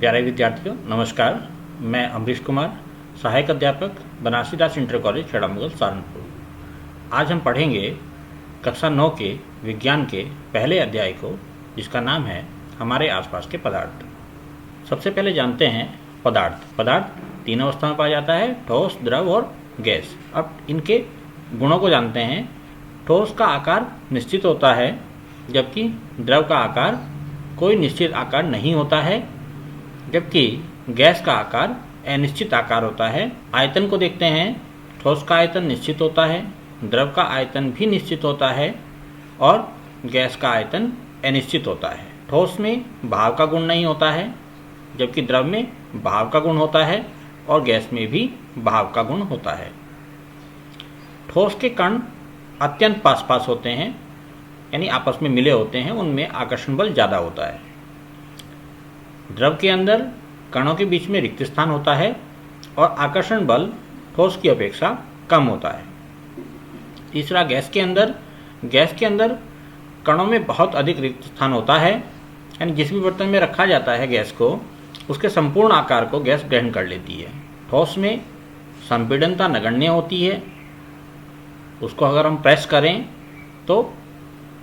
प्यारे विद्यार्थियों नमस्कार। मैं अमरीश कुमार, सहायक अध्यापक बनारसी दास इंटर कॉलेज खेड़ा मुगल सहारनपुर। आज हम पढ़ेंगे कक्षा 9 के विज्ञान के पहले अध्याय को, जिसका नाम है हमारे आसपास के पदार्थ। सबसे पहले जानते हैं पदार्थ 3 अवस्था में पाया जाता है, ठोस, द्रव और गैस। अब इनके गुणों को जानते हैं। ठोस का आकार निश्चित होता है, जबकि द्रव का आकार कोई निश्चित आकार नहीं होता है, जबकि गैस का आकार अनिश्चित आकार होता है। आयतन को देखते हैं। ठोस का आयतन निश्चित होता है, द्रव का आयतन भी निश्चित होता है और गैस का आयतन अनिश्चित होता है। ठोस में भाव का गुण नहीं होता है, जबकि द्रव में भाव का गुण होता है और गैस में भी भाव का गुण होता है। ठोस के कण अत्यंत पास पास होते हैं, यानी आपस में मिले होते हैं, उनमें आकर्षण बल ज़्यादा होता है। द्रव के अंदर कणों के बीच में रिक्त स्थान होता है और आकर्षण बल ठोस की अपेक्षा कम होता है। तीसरा, गैस के अंदर कणों में बहुत अधिक रिक्त स्थान होता है, यानी जिस भी बर्तन में रखा जाता है गैस को, उसके संपूर्ण आकार को गैस ग्रहण कर लेती है। ठोस में संपीड़नता नगण्य होती है, उसको अगर हम प्रेस करें तो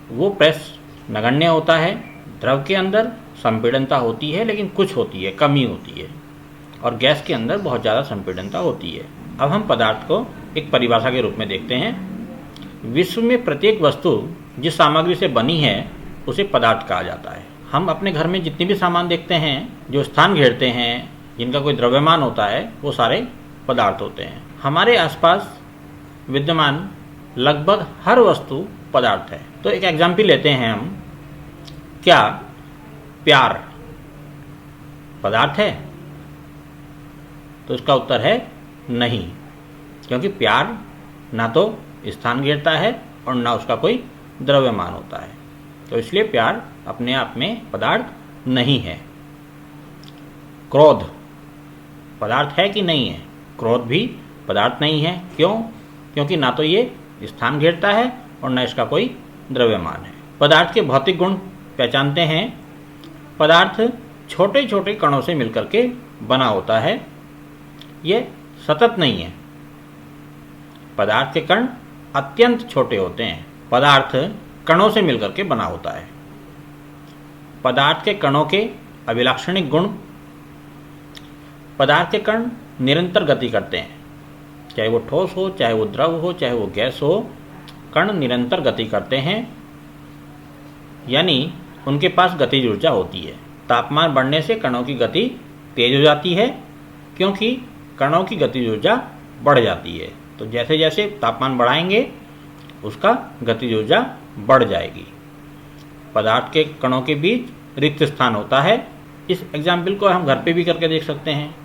वो प्रेस नगण्य होता है। द्रव के अंदर संपीड़नता होती है, लेकिन कुछ होती है, कमी होती है, और गैस के अंदर बहुत ज़्यादा संपीड़नता होती है। अब हम पदार्थ को एक परिभाषा के रूप में देखते हैं। विश्व में प्रत्येक वस्तु जिस सामग्री से बनी है उसे पदार्थ कहा जाता है। हम अपने घर में जितने भी सामान देखते हैं, जो स्थान घेरते हैं, जिनका कोई द्रव्यमान होता है, वो सारे पदार्थ होते हैं। हमारे आसपास विद्यमान लगभग हर वस्तु पदार्थ है। तो एक एग्जाम्पल लेते हैं हम। क्या प्यार पदार्थ है? तो इसका उत्तर है नहीं, क्योंकि प्यार ना तो स्थान घेरता है और ना उसका कोई द्रव्यमान होता है, तो इसलिए प्यार अपने आप में पदार्थ नहीं है। क्रोध पदार्थ है कि नहीं है? क्रोध भी पदार्थ नहीं है। क्यों? क्योंकि ना तो ये स्थान घेरता है और ना इसका कोई द्रव्यमान है। पदार्थ के भौतिक गुण पहचानते हैं। पदार्थ छोटे छोटे कणों से मिलकर के बना होता है, ये सतत नहीं है। पदार्थ के कण अत्यंत छोटे होते हैं। पदार्थ कणों से मिलकर के बना होता है। पदार्थ के कणों के अभिलाक्षणिक गुण। पदार्थ के कण निरंतर गति करते हैं, चाहे वो ठोस हो, चाहे वो द्रव हो, चाहे वो गैस हो, कण निरंतर गति करते हैं, यानी उनके पास गतिज ऊर्जा होती है। तापमान बढ़ने से कणों की गति तेज हो जाती है, क्योंकि कणों की गतिज ऊर्जा बढ़ जाती है। तो जैसे जैसे तापमान बढ़ाएंगे उसका गतिज ऊर्जा बढ़ जाएगी। पदार्थ के कणों के बीच रिक्त स्थान होता है। इस एग्जाम्पल को हम घर पे भी करके देख सकते हैं।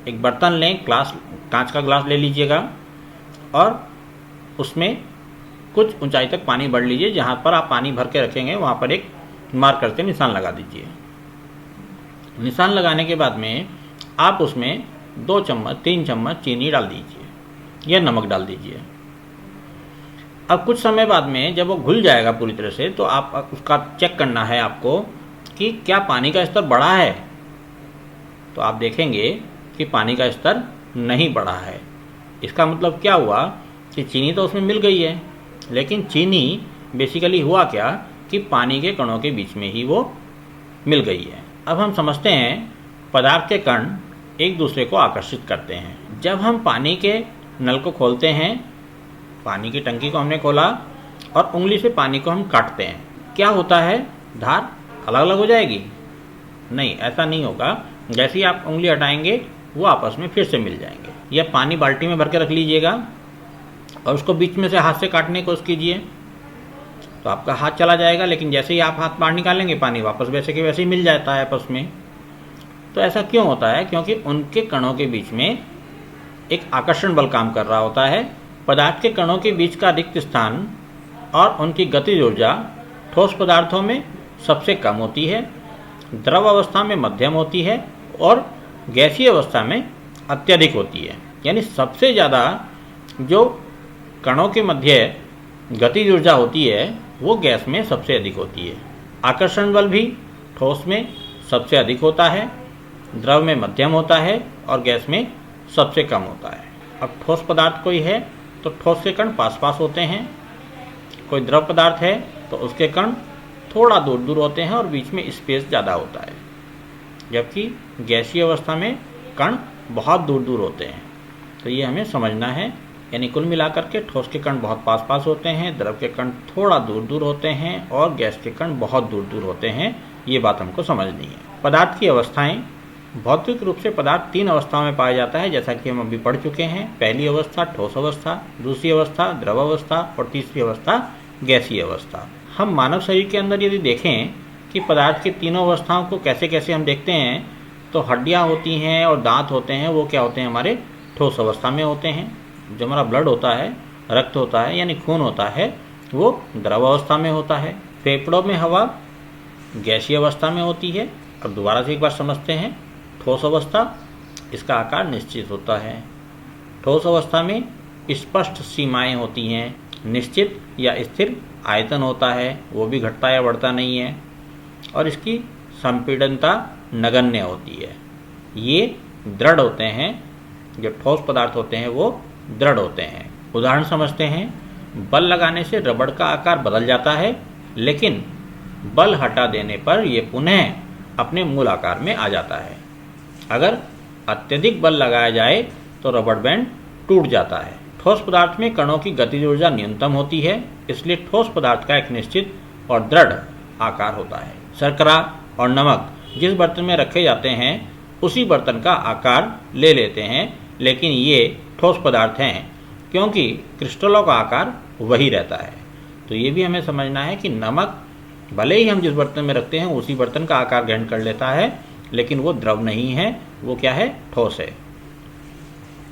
एक बर्तन लें, कांच का ग्लास ले लीजिएगा और उसमें कुछ ऊंचाई तक पानी भर लीजिए। जहाँ पर आप पानी भर के रखेंगे वहाँ पर एक मार्कर से निशान लगा दीजिए। निशान लगाने के बाद में आप उसमें 2 चम्मच 3 चम्मच चीनी डाल दीजिए या नमक डाल दीजिए। अब कुछ समय बाद में जब वो घुल जाएगा पूरी तरह से, तो आप उसका चेक करना है आपको कि क्या पानी का स्तर बढ़ा है। तो आप देखेंगे कि पानी का स्तर नहीं बढ़ा है। इसका मतलब क्या हुआ कि चीनी तो उसमें मिल गई है, लेकिन चीनी बेसिकली हुआ क्या कि पानी के कणों के बीच में ही वो मिल गई है। अब हम समझते हैं पदार्थ के कण एक दूसरे को आकर्षित करते हैं। जब हम पानी के नल को खोलते हैं, पानी की टंकी को हमने खोला और उंगली से पानी को हम काटते हैं, क्या होता है? धार अलग अलग हो जाएगी? नहीं, ऐसा नहीं होगा। जैसे ही आप उंगली हटाएंगे वो आपस में फिर से मिल जाएंगे। या पानी बाल्टी में भर के रख लीजिएगा और उसको बीच में से हाथ से काटने की कोशिश कीजिए, तो आपका हाथ चला जाएगा, लेकिन जैसे ही आप हाथ बाहर निकालेंगे पानी वापस वैसे के वैसे ही मिल जाता है आपस में। तो ऐसा क्यों होता है? क्योंकि उनके कणों के बीच में एक आकर्षण बल काम कर रहा होता है। पदार्थ के कणों के बीच का रिक्त स्थान और उनकी गतिज ऊर्जा ठोस पदार्थों में सबसे कम होती है, द्रव अवस्था में मध्यम होती है और गैसीय अवस्था में अत्यधिक होती है। यानी सबसे ज़्यादा जो कणों के मध्य गतिज ऊर्जा होती है वो गैस में सबसे अधिक होती है। आकर्षण बल भी ठोस में सबसे अधिक होता है, द्रव में मध्यम होता है और गैस में सबसे कम होता है। अब ठोस पदार्थ कोई है तो ठोस के कण पास पास होते हैं, कोई द्रव पदार्थ है तो उसके कण थोड़ा दूर दूर होते हैं और बीच में स्पेस ज़्यादा होता है, जबकि गैसीय अवस्था में कण बहुत दूर दूर होते हैं। तो ये हमें समझना है, यानी कुल मिलाकर के ठोस के कण बहुत पास पास होते हैं, द्रव के कण थोड़ा दूर दूर होते हैं और गैस के कण बहुत दूर दूर होते हैं। ये बात हमको समझनी है। पदार्थ की अवस्थाएं, भौतिक रूप से पदार्थ 3 अवस्थाओं में पाया जाता है, जैसा कि हम अभी पढ़ चुके हैं। पहली अवस्था ठोस अवस्था, दूसरी अवस्था द्रव अवस्था और तीसरी अवस्था गैसीय अवस्था। हम मानव शरीर के अंदर यदि देखें कि पदार्थ की तीनों अवस्थाओं को कैसे कैसे हम देखते हैं, तो हड्डियाँ होती हैं और दांत होते हैं, वो क्या होते हैं, हमारे ठोस अवस्था में होते हैं। जो हमारा ब्लड होता है, रक्त होता है यानी खून होता है, वो द्रव अवस्था में होता है। फेफड़ों में हवा गैसीय अवस्था में होती है। अब दोबारा से एक बार समझते हैं। ठोस अवस्था, इसका आकार निश्चित होता है। ठोस अवस्था में स्पष्ट सीमाएं होती हैं, निश्चित या स्थिर आयतन होता है, वो भी घटता या बढ़ता नहीं है, और इसकी संपीड़नता नगण्य होती है। ये दृढ़ होते हैं, जो ठोस पदार्थ होते हैं वो दृढ़ होते हैं। उदाहरण समझते हैं। बल लगाने से रबड़ का आकार बदल जाता है, लेकिन बल हटा देने पर यह पुनः अपने मूल आकार में आ जाता है। अगर अत्यधिक बल लगाया जाए तो रबड़ बैंड टूट जाता है। ठोस पदार्थ में कणों की गतिज ऊर्जा न्यूनतम होती है, इसलिए ठोस पदार्थ का एक निश्चित और दृढ़ आकार होता है। शर्करा और नमक जिस बर्तन में रखे जाते हैं उसी बर्तन का आकार ले लेते हैं, लेकिन ये ठोस पदार्थ हैं क्योंकि क्रिस्टलों का आकार वही रहता है। तो ये भी हमें समझना है कि नमक भले ही हम जिस बर्तन में रखते हैं उसी बर्तन का आकार ग्रहण कर लेता है, लेकिन वो द्रव नहीं है, वो क्या है, ठोस है,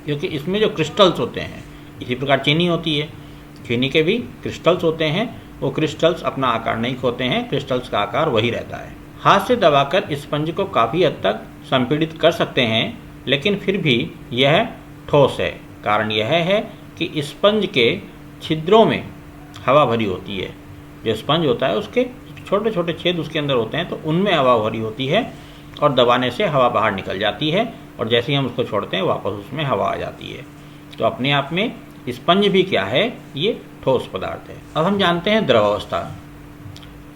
क्योंकि इसमें जो क्रिस्टल्स होते हैं, इसी प्रकार चीनी होती है, चीनी के भी क्रिस्टल्स होते हैं, वो क्रिस्टल्स अपना आकार नहीं खोते हैं, क्रिस्टल्स का आकार वही रहता है। हाथ से दबाकर स्पंज को काफ़ी हद तक संपीड़ित कर सकते हैं, लेकिन फिर भी यह ठोस है। कारण यह है कि स्पंज के छिद्रों में हवा भरी होती है। जो स्पंज होता है उसके छोटे छोटे छेद उसके अंदर होते हैं, तो उनमें हवा भरी होती है और दबाने से हवा बाहर निकल जाती है, और जैसे ही हम उसको छोड़ते हैं वापस उसमें हवा आ जाती है। तो अपने आप में स्पंज भी क्या है, ये ठोस पदार्थ है। अब हम जानते हैं द्रव अवस्था।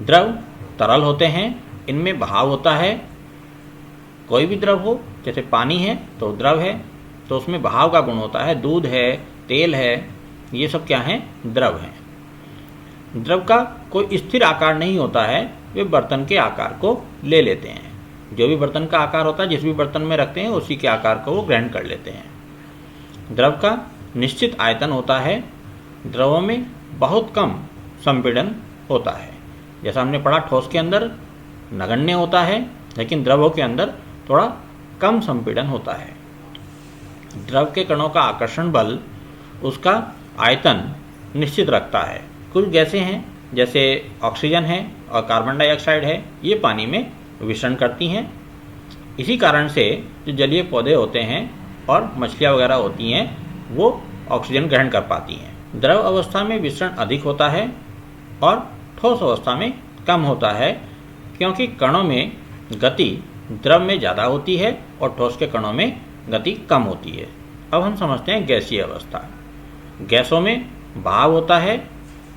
द्रव तरल होते हैं, इनमें बहाव होता है। कोई भी द्रव हो, जैसे पानी है तो द्रव है, तो उसमें बहाव का गुण होता है। दूध है, तेल है, ये सब क्या हैं, द्रव हैं। द्रव का कोई स्थिर आकार नहीं होता है, वे बर्तन के आकार को ले लेते हैं। जो भी बर्तन का आकार होता है, जिस भी बर्तन में रखते हैं उसी के आकार को वो ग्रहण कर लेते हैं। द्रव का निश्चित आयतन होता है। द्रवों में बहुत कम संपीड़न होता है। जैसा हमने पढ़ा, ठोस के अंदर नगण्य होता है, लेकिन द्रवों के अंदर थोड़ा कम संपीड़न होता है। द्रव के कणों का आकर्षण बल उसका आयतन निश्चित रखता है। कुछ गैसें हैं, जैसे ऑक्सीजन है और कार्बन डाइऑक्साइड है, ये पानी में विचरण करती हैं। इसी कारण से जो जलीय पौधे होते हैं और मछलियाँ वगैरह होती हैं, वो ऑक्सीजन ग्रहण कर पाती हैं। द्रव अवस्था में विचरण अधिक होता है और ठोस अवस्था में कम होता है, क्योंकि कणों में गति द्रव में ज़्यादा होती है और ठोस के कणों में गति कम होती है। अब हम समझते हैं गैसीय अवस्था। गैसों में बहाव होता है,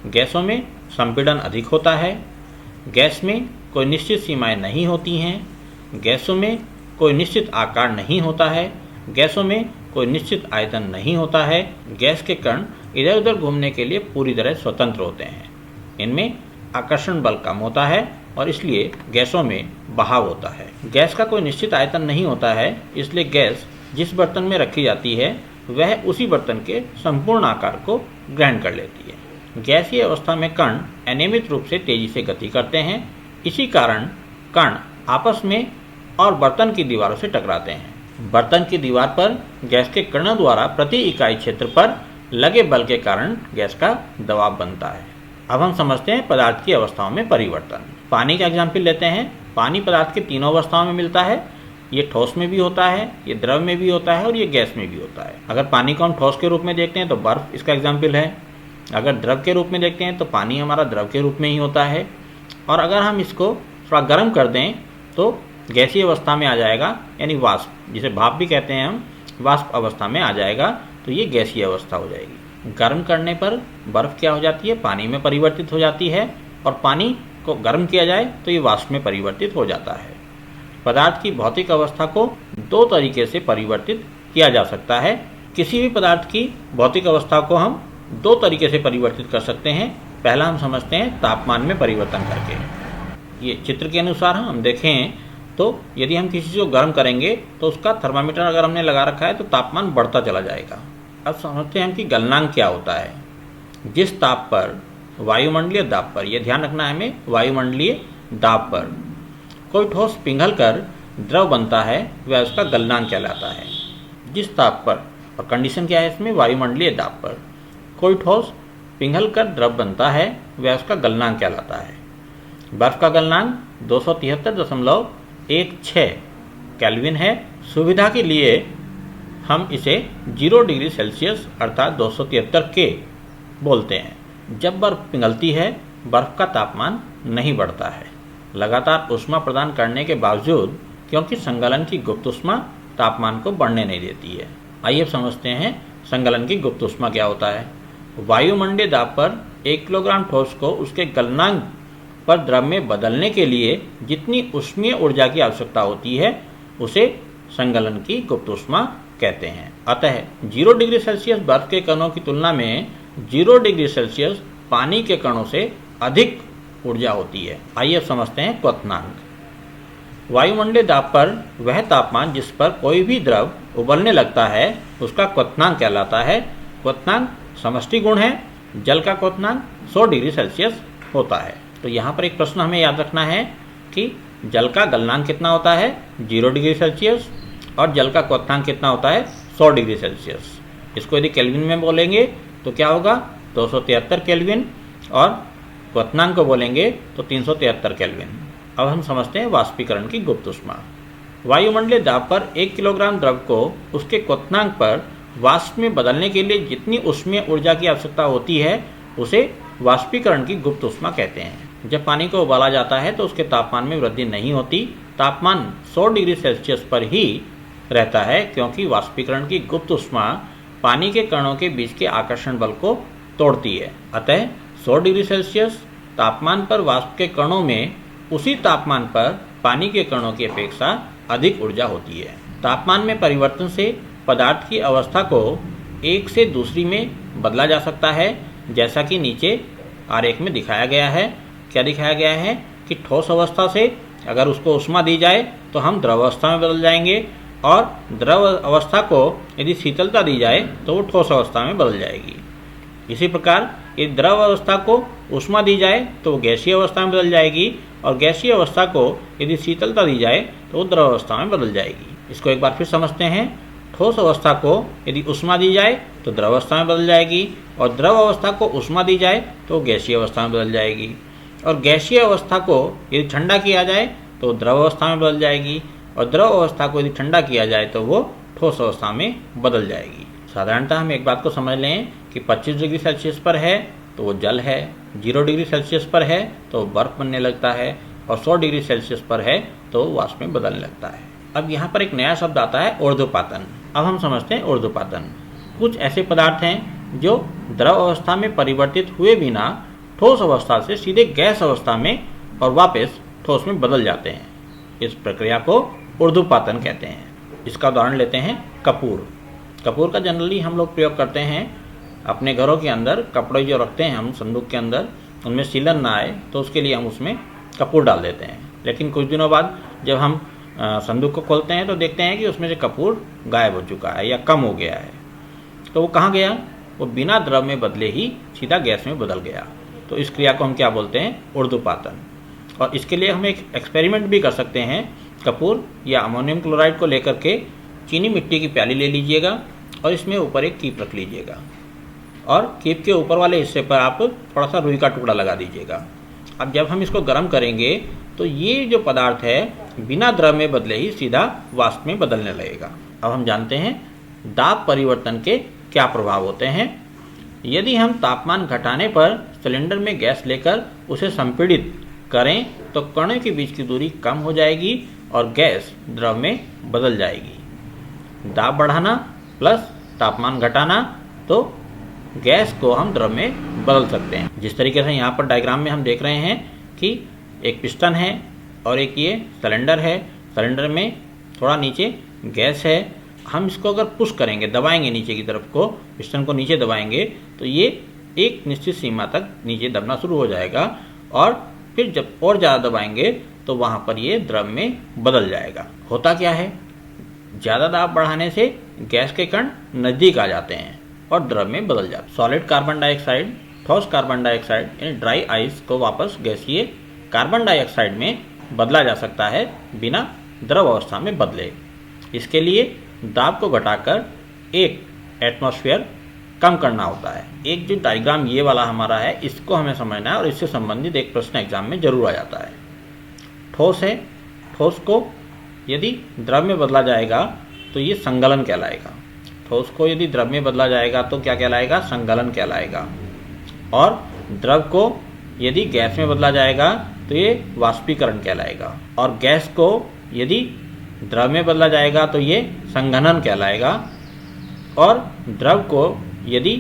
गैसों में संपीड़न अधिक होता है, गैस में कोई निश्चित सीमाएं नहीं होती हैं, गैसों में कोई निश्चित आकार नहीं होता है, गैसों में कोई निश्चित आयतन नहीं होता है। गैस के कण इधर उधर घूमने के लिए पूरी तरह स्वतंत्र होते हैं। इनमें आकर्षण बल कम होता है और इसलिए गैसों में बहाव होता है। गैस का कोई निश्चित आयतन नहीं होता है, इसलिए गैस जिस बर्तन में रखी जाती है वह उसी बर्तन के संपूर्ण आकार को ग्रहण कर लेती है। गैसीय अवस्था में कण अनियमित रूप से तेजी से गति करते हैं। इसी कारण कण आपस में और बर्तन की दीवारों से टकराते हैं। बर्तन की दीवार पर गैस के कणों द्वारा प्रति इकाई क्षेत्र पर लगे बल के कारण गैस का दबाव बनता है। अब हम समझते हैं पदार्थ की अवस्थाओं में परिवर्तन। पानी का एग्जाम्पल लेते हैं। पानी पदार्थ की तीनों अवस्थाओं में मिलता है। ये ठोस में भी होता है, ये द्रव में भी होता है और ये गैस में भी होता है। अगर पानी को हम ठोस के रूप में देखते हैं तो बर्फ इसका एग्जाम्पल है। अगर द्रव के रूप में देखते हैं तो पानी हमारा द्रव के रूप में ही होता है। और अगर हम इसको थोड़ा गर्म कर दें तो गैसीय अवस्था में आ जाएगा, यानी वाष्प, जिसे भाप भी कहते हैं हम, वाष्प अवस्था में आ जाएगा तो ये गैसीय अवस्था हो जाएगी। गर्म करने पर बर्फ क्या हो जाती है, पानी में परिवर्तित हो जाती है, और पानी को गर्म किया जाए तो ये वाष्प में परिवर्तित हो जाता है। पदार्थ की भौतिक अवस्था को दो तरीके से परिवर्तित किया जा सकता है। किसी भी पदार्थ की भौतिक अवस्था को हम दो तरीके से परिवर्तित कर सकते हैं। पहला हम समझते हैं तापमान में परिवर्तन करके। ये चित्र के अनुसार हम देखें तो यदि हम किसी चीज़ को गर्म करेंगे तो उसका थर्मामीटर अगर हमने लगा रखा है तो तापमान बढ़ता चला जाएगा। अब समझते हैं हम कि गलनांक क्या होता है। जिस ताप पर, वायुमंडलीय दाब पर, यह ध्यान रखना है हमें, वायुमंडलीय दाब पर कोई ठोस पिघल कर द्रव बनता है वह उसका गलनांक कहलाता है। जिस ताप पर, और कंडीशन क्या है इसमें, वायुमंडलीय दाब पर कोई ठोस पिघल कर द्रव बनता है वह उसका गलनांक कहलाता है। बर्फ का गलनांक 273.16 केल्विन है। सुविधा के लिए हम इसे 0 डिग्री सेल्सियस अर्थात 273 के बोलते हैं। जब बर्फ पिघलती है बर्फ का तापमान नहीं बढ़ता है, लगातार ऊष्मा प्रदान करने के बावजूद, क्योंकि संगलन की गुप्त ऊष्मा तापमान को बढ़ने नहीं देती है। आइए समझते हैं संगलन की गुप्त ऊष्मा क्या होता है। वायुमंडलीय दाब पर 1 किलोग्राम ठोस को उसके गलनांक पर द्रव में बदलने के लिए जितनी ऊष्मीय ऊर्जा की आवश्यकता होती है उसे संगलन की गुप्त ऊष्मा कहते हैं। अतः 0 डिग्री सेल्सियस बर्फ के कणों की तुलना में 0 डिग्री सेल्सियस पानी के कणों से अधिक ऊर्जा होती है। आइए अब समझते हैं क्वथनांक। वायुमंडलीय दाब पर वह तापमान जिस पर कोई भी द्रव उबलने लगता है उसका क्वथनांक कहलाता है। क्वथनांक समष्टि गुण है। जल का क्वथनांक 100 डिग्री सेल्सियस होता है। तो यहाँ पर एक प्रश्न हमें याद रखना है कि जल का गलनांक कितना होता है, 0 डिग्री सेल्सियस, और जल का क्वथनांक कितना होता है, 100 डिग्री सेल्सियस। इसको यदि केल्विन में बोलेंगे तो क्या होगा, 273 केल्विन, और क्वथनांक को बोलेंगे तो 373 केल्विन। अब हम समझते हैं वाष्पीकरण की गुप्त ऊष्मा। वायुमंडलीय दाब पर 1 किलोग्राम द्रव को उसके क्वथनांक पर वाष्प में बदलने के लिए जितनी ऊष्मीय ऊर्जा की आवश्यकता होती है उसे वाष्पीकरण की गुप्त ऊष्मा कहते हैं। जब पानी को उबाला जाता है तो उसके तापमान में वृद्धि नहीं होती, तापमान 100 डिग्री सेल्सियस पर ही रहता है, क्योंकि वाष्पीकरण की गुप्त ऊष्मा पानी के कणों के बीच के आकर्षण बल को तोड़ती है। अतः 100 डिग्री सेल्सियस तापमान पर वाष्प के कणों में उसी तापमान पर पानी के कणों की अपेक्षा अधिक ऊर्जा होती है। तापमान में परिवर्तन से पदार्थ की अवस्था को एक से दूसरी में बदला जा सकता है, जैसा कि नीचे आरेख में दिखाया गया है। क्या दिखाया गया है कि ठोस अवस्था से अगर उसको ऊष्मा दी जाए तो हम द्रव अवस्था में बदल जाएंगे, और द्रव अवस्था को यदि शीतलता दी जाए तो वो ठोस अवस्था में बदल जाएगी। इसी प्रकार यदि द्रव अवस्था को ऊष्मा दी जाए तो वो गैसीय अवस्था में बदल जाएगी, और गैसीय अवस्था को यदि शीतलता दी जाए तो वो द्रव अवस्था में बदल जाएगी। इसको एक बार फिर समझते हैं। ठोस अवस्था को यदि ऊष्मा दी जाए तो द्रव अवस्था में बदल जाएगी, और द्रव अवस्था को ऊष्मा दी जाए तो गैसीय अवस्था में बदल जाएगी, और गैसीय अवस्था को यदि ठंडा किया जाए तो द्रव अवस्था में बदल जाएगी, और द्रव अवस्था को यदि ठंडा किया जाए तो वो ठोस अवस्था में बदल जाएगी। साधारणतः हम एक बात को समझ लें कि 25 डिग्री सेल्सियस पर है तो वो जल है, 0 डिग्री सेल्सियस पर है तो बर्फ बनने लगता है, और 100 डिग्री सेल्सियस पर है तो वाष्प में बदलने लगता है। अब यहाँ पर एक नया शब्द आता है ऊर्ध्वपातन। अब हम समझते हैं ऊर्ध्वपातन। कुछ ऐसे पदार्थ हैं जो द्रव अवस्था में परिवर्तित हुए बिना ठोस अवस्था से सीधे गैस अवस्था में और वापस ठोस में बदल जाते हैं। इस प्रक्रिया को ऊर्ध्वपातन कहते हैं। इसका उदाहरण लेते हैं कपूर। कपूर का जनरली हम लोग प्रयोग करते हैं अपने घरों के अंदर। कपड़े जो रखते हैं हम संदूक के अंदर, उनमें सीलन ना आए तो उसके लिए हम उसमें कपूर डाल देते हैं। लेकिन कुछ दिनों बाद जब हम संदूक को खोलते हैं तो देखते हैं कि उसमें से कपूर गायब हो चुका है या कम हो गया है। तो वो कहाँ गया? वो बिना द्रव में बदले ही सीधा गैस में बदल गया। तो इस क्रिया को हम क्या बोलते हैं? ऊर्ध्वपातन। और इसके लिए हम एक एक्सपेरिमेंट भी कर सकते हैं। कपूर या अमोनियम क्लोराइड को लेकर के चीनी मिट्टी की प्याली ले लीजिएगा और इसमें ऊपर एक कीप रख लीजिएगा, और कीप के ऊपर वाले हिस्से पर आप थोड़ा सा रुई का टुकड़ा लगा दीजिएगा। अब जब हम इसको गर्म करेंगे तो ये जो पदार्थ है बिना द्रव में बदले ही सीधा वाष्प में बदलने लगेगा। अब हम जानते हैं दाब परिवर्तन के क्या प्रभाव होते हैं। यदि हम तापमान घटाने पर सिलेंडर में गैस लेकर उसे संपीड़ित करें तो कणों के बीच की दूरी कम हो जाएगी, और गैस द्रव में बदल जाएगी। दाब बढ़ाना प्लस तापमान घटाना, तो गैस को हम द्रव में बदल सकते हैं। जिस तरीके से यहाँ पर डायग्राम में हम देख रहे हैं कि एक पिस्टन है और एक ये सिलेंडर है। सिलेंडर में थोड़ा नीचे गैस है। हम इसको अगर पुश करेंगे, दबाएंगे नीचे की तरफ को, पिस्टन को नीचे दबाएंगे तो ये एक निश्चित सीमा तक नीचे दबना शुरू हो जाएगा और फिर जब और ज़्यादा दबाएंगे तो वहाँ पर ये द्रव में बदल जाएगा। होता क्या है, ज़्यादा दाब बढ़ाने से गैस के कण नज़दीक आ जाते हैं और द्रव में बदल जाते हैं। सॉलिड कार्बन डाइऑक्साइड, ठोस कार्बन डाइऑक्साइड यानी ड्राई आइस को वापस गैसीय कार्बन डाइऑक्साइड में बदला जा सकता है बिना द्रव अवस्था में बदले। इसके लिए दाब को घटाकर एक एटमॉस्फेयर कम करना होता है। एक जो डायग्राम ये वाला हमारा है, इसको हमें समझना है और इससे संबंधित एक प्रश्न एग्जाम में जरूर आ जाता है। ठोस है, ठोस को यदि द्रव में बदला जाएगा तो ये संगलन कहलाएगा। ठोस को यदि द्रव में बदला जाएगा तो क्या कहलाएगा, संगलन कहलाएगा। और द्रव को यदि गैस में बदला जाएगा तो ये वाष्पीकरण कहलाएगा। और गैस को यदि द्रव में बदला जाएगा तो ये संघनन कहलाएगा। और द्रव को यदि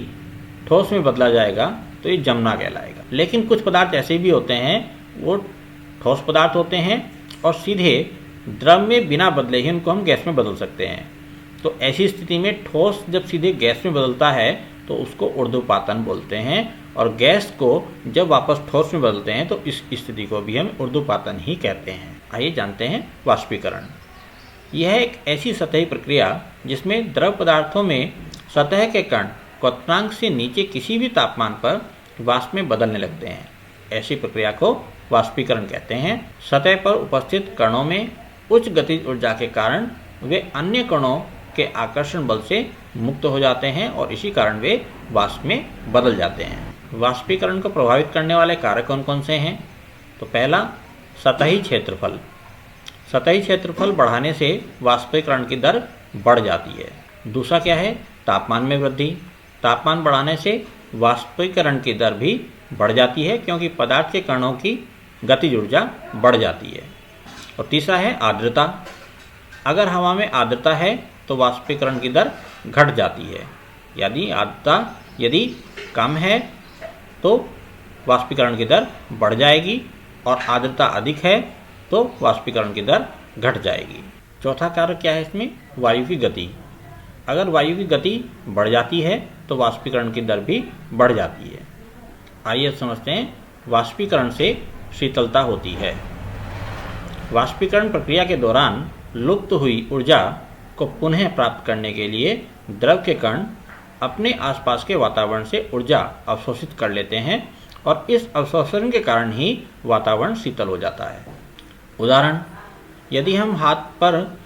ठोस में बदला जाएगा तो ये जमना कहलाएगा। लेकिन कुछ पदार्थ ऐसे भी होते हैं, वो ठोस पदार्थ होते हैं और सीधे द्रव में बिना बदले ही उनको हम गैस में बदल सकते हैं। तो ऐसी स्थिति में ठोस जब सीधे गैस में बदलता है तो उसको ऊर्ध्वपातन बोलते हैं, और गैस को जब वापस ठोस में बदलते हैं तो इस स्थिति को भी हम ऊर्ध्वपातन ही कहते हैं। आइए जानते हैं वाष्पीकरण। यह एक ऐसी सतही प्रक्रिया जिसमें द्रव पदार्थों में सतह के कण क्वथनांक से नीचे किसी भी तापमान पर वाष्प में बदलने लगते हैं। ऐसी प्रक्रिया को वाष्पीकरण कहते हैं। सतह पर उपस्थित कणों में उच्च गतिज ऊर्जा के कारण वे अन्य कणों के आकर्षण बल से मुक्त हो जाते हैं और इसी कारण वे वाष्प में बदल जाते हैं। वाष्पीकरण को प्रभावित करने वाले कारक कौन कौन से हैं? तो पहला, सतही क्षेत्रफल। सतही क्षेत्रफल बढ़ाने से वाष्पीकरण की दर बढ़ जाती है। दूसरा क्या है, तापमान में वृद्धि। तापमान बढ़ाने से वाष्पीकरण की दर भी बढ़ जाती है क्योंकि पदार्थ के कणों की गतिज ऊर्जा बढ़ जाती है। और तीसरा है आर्द्रता। अगर हवा में आर्द्रता है तो वाष्पीकरण की दर घट जाती है। यदि आर्द्रता यदि कम है तो वाष्पीकरण की दर बढ़ जाएगी और आर्द्रता अधिक है तो वाष्पीकरण की दर घट जाएगी। चौथा कारक क्या है इसमें, वायु की गति। अगर वायु की गति बढ़ जाती है तो वाष्पीकरण की दर भी बढ़ जाती है। आइए समझते हैं वाष्पीकरण से शीतलता होती है। वाष्पीकरण प्रक्रिया के दौरान लुप्त हुई ऊर्जा को पुनः प्राप्त करने के लिए द्रव के कण अपने आसपास के वातावरण से ऊर्जा अवशोषित कर लेते हैं और इस अवशोषण के कारण ही वातावरण शीतल हो जाता है। उदाहरण, यदि हम हाथ पर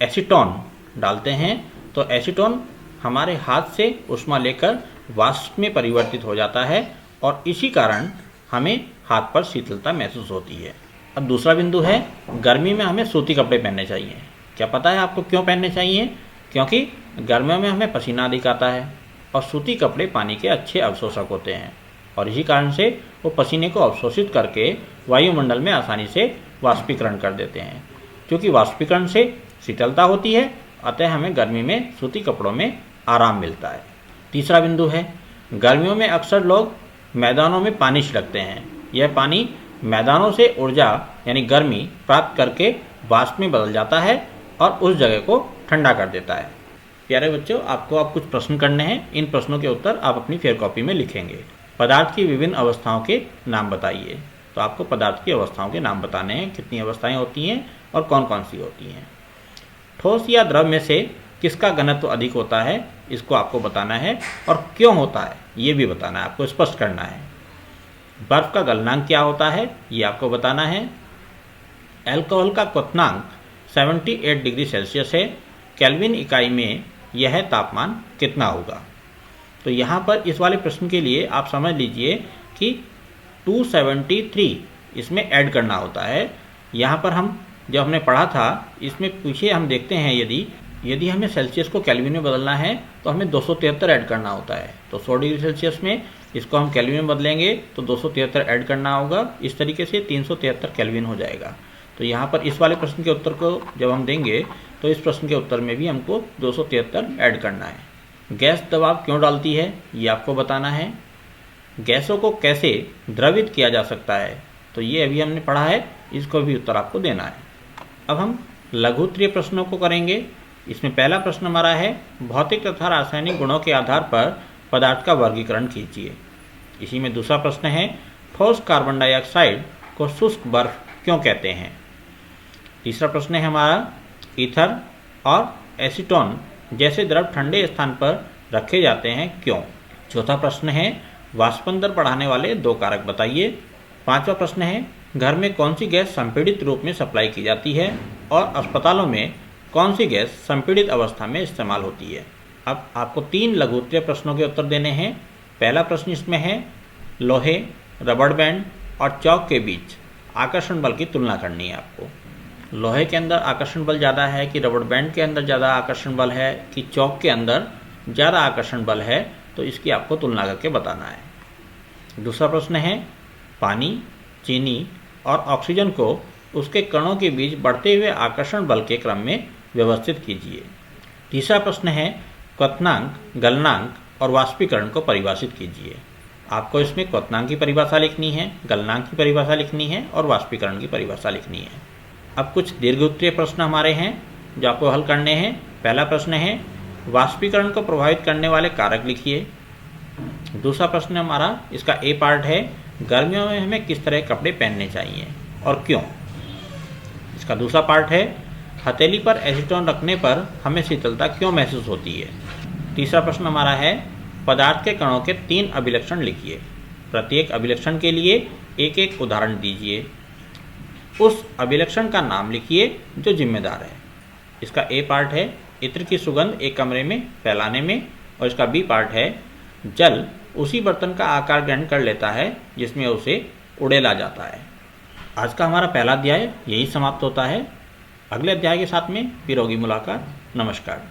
एसीटोन डालते हैं तो एसीटोन हमारे हाथ से ऊष्मा लेकर वाष्प में परिवर्तित हो जाता है और इसी कारण हमें हाथ पर शीतलता महसूस होती है। अब दूसरा बिंदु है, गर्मी में हमें सूती कपड़े पहनने चाहिए। क्या पता है आपको क्यों पहनने चाहिए? क्योंकि गर्मियों में हमें पसीना अधिक आता है और सूती कपड़े पानी के अच्छे अवशोषक होते हैं और इसी कारण से वो पसीने को अवशोषित करके वायुमंडल में आसानी से वाष्पीकरण कर देते हैं। क्योंकि वाष्पीकरण से शीतलता होती है, अतः हमें गर्मी में सूती कपड़ों में आराम मिलता है। तीसरा बिंदु है, गर्मियों में अक्सर लोग मैदानों में पानी छिड़कते हैं। यह पानी मैदानों से ऊर्जा यानी गर्मी प्राप्त करके वाष्प में बदल जाता है और उस जगह को ठंडा कर देता है। प्यारे बच्चों, आपको अब कुछ प्रश्न करने हैं। इन प्रश्नों के उत्तर आप अपनी फेयर कॉपी में लिखेंगे। पदार्थ की विभिन्न अवस्थाओं के नाम बताइए। तो आपको पदार्थ की अवस्थाओं के नाम बताने हैं, कितनी अवस्थाएं होती हैं और कौन कौन सी होती हैं। ठोस या द्रव में से किसका घनत्व अधिक होता है, इसको आपको बताना है और क्यों होता है ये भी बताना है, आपको स्पष्ट करना है। बर्फ का गलनांक क्या होता है ये आपको बताना है। अल्कोहल का क्वथनांक 78 डिग्री सेल्सियस है। केल्विन इकाई में यह तापमान कितना होगा? तो यहाँ पर इस वाले प्रश्न के लिए आप समझ लीजिए कि 273 इसमें ऐड करना होता है। यहाँ पर हम जब हमने पढ़ा था इसमें पीछे हम देखते हैं, यदि हमें सेल्सियस को केल्विन में बदलना है तो हमें 273 ऐड करना होता है। तो 100 डिग्री सेल्सियस में इसको हम केल्विन में बदलेंगे तो 273 ऐड करना होगा। इस तरीके से 373 केल्विन हो जाएगा। तो यहाँ पर इस वाले प्रश्न के उत्तर को जब हम देंगे तो इस प्रश्न के उत्तर में भी हमको 273 ऐड करना है। गैस दबाव क्यों डालती है ये आपको बताना है। गैसों को कैसे द्रवित किया जा सकता है तो ये अभी हमने पढ़ा है, इसको भी उत्तर आपको देना है। अब हम लघु उत्तरीय प्रश्नों को करेंगे। इसमें पहला प्रश्न हमारा है, भौतिक तथा रासायनिक गुणों के आधार पर पदार्थ का वर्गीकरण कीजिए। इसी में दूसरा प्रश्न है, ठोस कार्बन डाइऑक्साइड को शुष्क बर्फ क्यों कहते हैं। तीसरा प्रश्न है हमारा, ईथर और एसीटोन जैसे द्रव ठंडे स्थान पर रखे जाते हैं क्यों। चौथा प्रश्न है, वाष्पन बढ़ाने वाले 2 कारक बताइए। पांचवा प्रश्न है, घर में कौन सी गैस संपीड़ित रूप में सप्लाई की जाती है और अस्पतालों में कौन सी गैस संपीड़ित अवस्था में इस्तेमाल होती है। अब आपको 3 लघु उत्तरीय प्रश्नों के उत्तर देने हैं। पहला प्रश्न इसमें है, लोहे, रबड़ बैंड और चौक के बीच आकर्षण बल की तुलना करनी है आपको। लोहे के अंदर आकर्षण बल ज़्यादा है कि रबड़ बैंड के अंदर ज़्यादा आकर्षण बल है कि चौक के अंदर ज़्यादा आकर्षण बल है, तो इसकी आपको तुलना करके बताना है। दूसरा प्रश्न है, पानी, चीनी और ऑक्सीजन को उसके कणों के बीच बढ़ते हुए आकर्षण बल के क्रम में व्यवस्थित कीजिए। तीसरा प्रश्न है, क्वथनांक, गलनांक और वाष्पीकरण को परिभाषित कीजिए। आपको इसमें क्वथनांक की परिभाषा लिखनी है, गलनांक की परिभाषा लिखनी है और वाष्पीकरण की परिभाषा लिखनी है। अब कुछ दीर्घ उत्तरीय प्रश्न हमारे हैं जो आपको हल करने हैं। पहला प्रश्न है, वाष्पीकरण को प्रभावित करने वाले कारक लिखिए। दूसरा प्रश्न हमारा, इसका ए पार्ट है, गर्मियों में हमें किस तरह कपड़े पहनने चाहिए और क्यों। इसका दूसरा पार्ट है, हथेली पर एसीटोन रखने पर हमें शीतलता क्यों महसूस होती है। तीसरा प्रश्न हमारा है, पदार्थ के कणों के 3 अभिलक्षण लिखिए। प्रत्येक अभिलक्षण के लिए एक एक उदाहरण दीजिए। उस अभिलक्षण का नाम लिखिए जो जिम्मेदार है। इसका ए पार्ट है, इत्र की सुगंध एक कमरे में फैलाने में, और इसका बी पार्ट है, जल उसी बर्तन का आकार ग्रहण कर लेता है जिसमें उसे उड़ेला जाता है। आज का हमारा पहला अध्याय यही समाप्त होता है। अगले अध्याय के साथ में फिर होगी मुलाकात। नमस्कार।